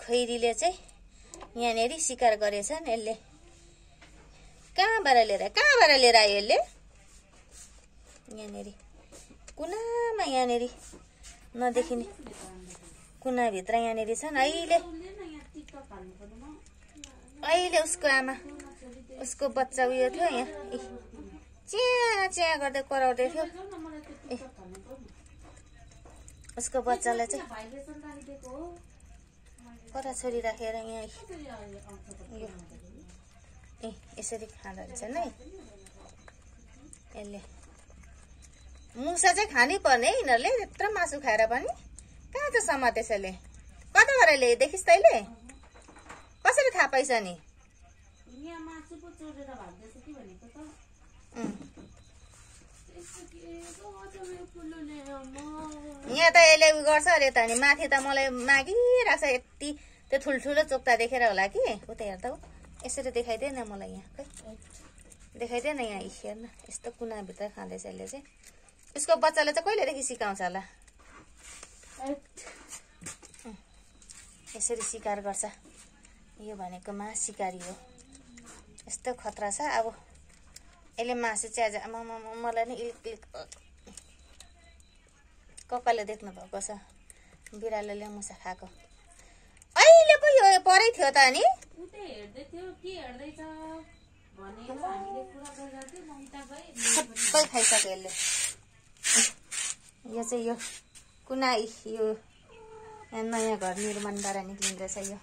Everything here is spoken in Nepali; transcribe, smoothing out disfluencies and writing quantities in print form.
खैरीले चाहिँ यहाँनेरि शिकार गरेछन्। यसले कहाँबाट लिएर आयो यसले? यहाँनेरि कुनामा यहाँनेरि नदेखिने कुनाभित्र यहाँनेरि छन्। अहिले उसको आमा उसको बच्चा उयो थियो यहाँ च्या गर्दै कराउँदै थियो। उसको बच्चालाई चाहिँ छोरी राखेर यहाँ यसरी खाँदो रहेछ नै। यसले मुसा चाहिँ खानै पर्ने यिनीहरूले यत्रो मासु खाएर पनि। कहाँ चाहिँ समातेछ यसले? कताबाट ल्याए देखिस् तैँले? कसरी थाहा पाइछ नि? यहाँ त यसले उयो गर्छ अरे त नि। माथि त मलाई मागिरहेको छ यति त्यो ठुल्ठुलो चोक्ता देखेर होला कि। उता हेर्दा यसरी देखाइदे न मलाई यहाँ। खै देखाइदे न यहाँ। हेर्न यस्तो कुनाभित्र खाँदैछ यसले चाहिँ। उसको बच्चाले चाहिँ कहिलेदेखि सिकाउँछ होला? यसरी शिकार गर्छ। यो भनेको मा सिकारी हो। यस्तो खतरा छ। अब यसले मासु चाहिँ आज मलाई नि इलिक कक्काले देख्नु भएको छ। बिरालोले मुसा खाएको। अहिले पो यो परै थियो त नि। सबै खाइसक्यो यसले। यो चाहिँ यो कुना यो नयाँ घर निर्माणबाट निक्लिँदैछ यो।